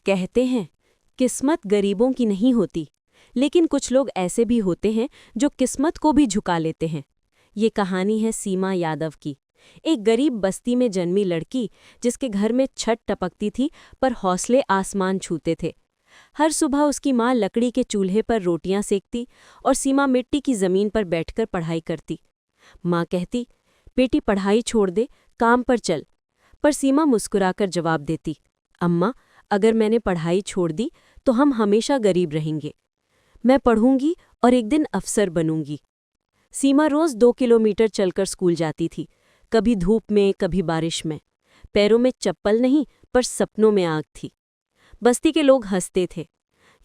कहते हैं, किस्मत गरीबों की नहीं होती, लेकिन कुछ लोग ऐसे भी होते हैं जो किस्मत को भी झुका लेते हैं। ये कहानी है सीमा यादव की, एक गरीब बस्ती में जन्मी लड़की जिसके घर में छत टपकती थी पर हौसले आसमान छूते थे। हर सुबह उसकी माँ लकड़ी के चूल्हे पर रोटियां सेकती और सीमा मिट्टी की जमीन पर बैठकर पढ़ाई करती। माँ कहती, बेटी पढ़ाई छोड़ दे, काम पर चल। पर सीमा मुस्कुराकर जवाब देती, अम्मा, अगर मैंने पढ़ाई छोड़ दी तो हम हमेशा गरीब रहेंगे। मैं पढ़ूंगी और एक दिन अफसर बनूंगी। सीमा रोज 2 किलोमीटर चलकर स्कूल जाती थी, कभी धूप में कभी बारिश में। पैरों में चप्पल नहीं पर सपनों में आग थी। बस्ती के लोग हंसते थे,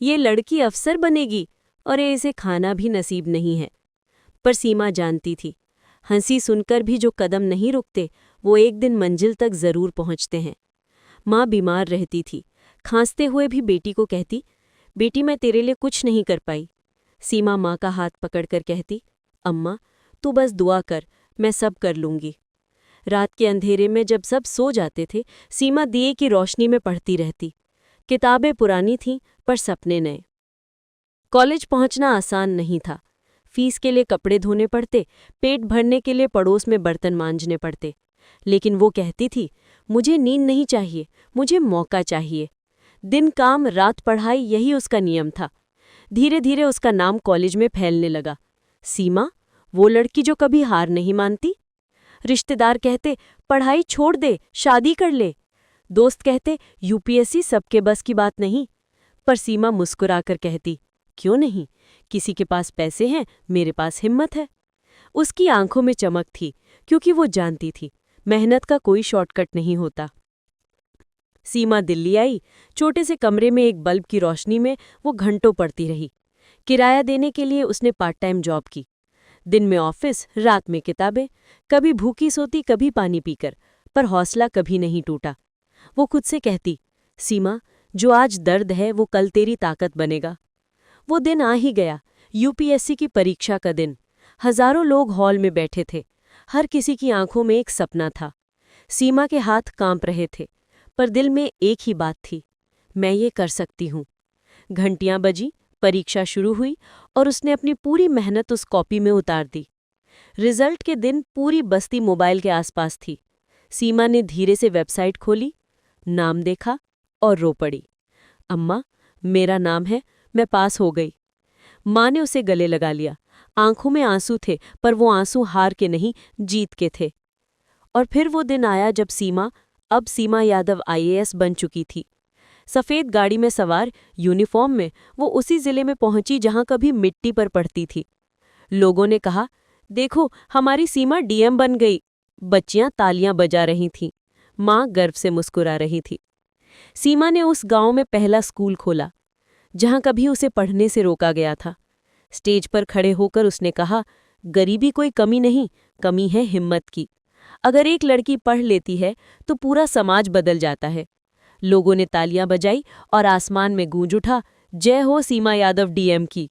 ये लड़की अफसर बनेगी और इसे खाना भी नसीब नहीं है। पर सीमा जानती थी, हंसी सुनकर भी जो कदम नहीं रुकते वो एक दिन मंजिल तक जरूर पहुंचते हैं। माँ बीमार रहती थी, खांसते हुए भी बेटी को कहती, बेटी मैं तेरे लिए कुछ नहीं कर पाई। सीमा माँ का हाथ पकड़कर कहती, अम्मा तू बस दुआ कर, मैं सब कर लूंगी। रात के अंधेरे में जब सब सो जाते थे, सीमा दिए की रोशनी में पढ़ती रहती। किताबें पुरानी थीं पर सपने नए। कॉलेज पहुंचना आसान नहीं था। फीस के लिए कपड़े धोने पड़ते, पेट भरने के लिए पड़ोस में बर्तन मांजने पड़ते। लेकिन वो कहती थी, मुझे नींद नहीं चाहिए, मुझे मौका चाहिए। दिन काम रात पढ़ाई, यही उसका नियम था। धीरे धीरे उसका नाम कॉलेज में फैलने लगा। सीमा, वो लड़की जो कभी हार नहीं मानती। रिश्तेदार कहते, पढ़ाई छोड़ दे, शादी कर ले। दोस्त कहते, यूपीएससी सबके बस की बात नहीं। पर सीमा मुस्कुराकर कहती, क्यों नहीं, किसी के पास पैसे हैं, मेरे पास हिम्मत है। उसकी आंखों में चमक थी, क्योंकि वो जानती थी मेहनत का कोई शॉर्टकट नहीं होता। सीमा दिल्ली आई। छोटे से कमरे में एक बल्ब की रोशनी में वो घंटों पढ़ती रही। किराया देने के लिए उसने पार्ट टाइम जॉब की। दिन में ऑफिस, रात में किताबें। कभी भूखी सोती, कभी पानी पीकर, पर हौसला कभी नहीं टूटा। वो खुद से कहती, सीमा, जो आज दर्द है वो कल तेरी ताकत बनेगा। वो दिन आ ही गया, यूपीएससी की परीक्षा का दिन। हजारों लोग हॉल में बैठे थे, हर किसी की आंखों में एक सपना था। सीमा के हाथ कांप रहे थे, पर दिल में एक ही बात थी, मैं ये कर सकती हूँ। घंटियां बजी, परीक्षा शुरू हुई और उसने अपनी पूरी मेहनत उस कॉपी में उतार दी। रिजल्ट के दिन पूरी बस्ती मोबाइल के आसपास थी। सीमा ने धीरे से वेबसाइट खोली, नाम देखा और रो पड़ी, अम्मा, मेरा नाम है, मैं पास हो गई। माँ ने उसे गले लगा लिया। आंखों में आंसू थे, पर वो आंसू हार के नहीं, जीत के थे। और फिर वो दिन आया जब सीमा, अब सीमा यादव आईएएस बन चुकी थी। सफ़ेद गाड़ी में सवार, यूनिफॉर्म में, वो उसी जिले में पहुंची जहां कभी मिट्टी पर पड़ती थी। लोगों ने कहा, देखो हमारी सीमा डीएम बन गई। बच्चियां तालियां बजा रही थीं। माँ गर्व से मुस्कुरा रही थी। सीमा ने उस गांव में पहला स्कूल खोला, जहां कभी उसे पढ़ने से रोका गया था। स्टेज पर खड़े होकर उसने कहा, गरीबी कोई कमी नहीं, कमी है हिम्मत की। अगर एक लड़की पढ़ लेती है तो पूरा समाज बदल जाता है। लोगों ने तालियां बजाई और आसमान में गूंज उठा, जय हो सीमा यादव डीएम की।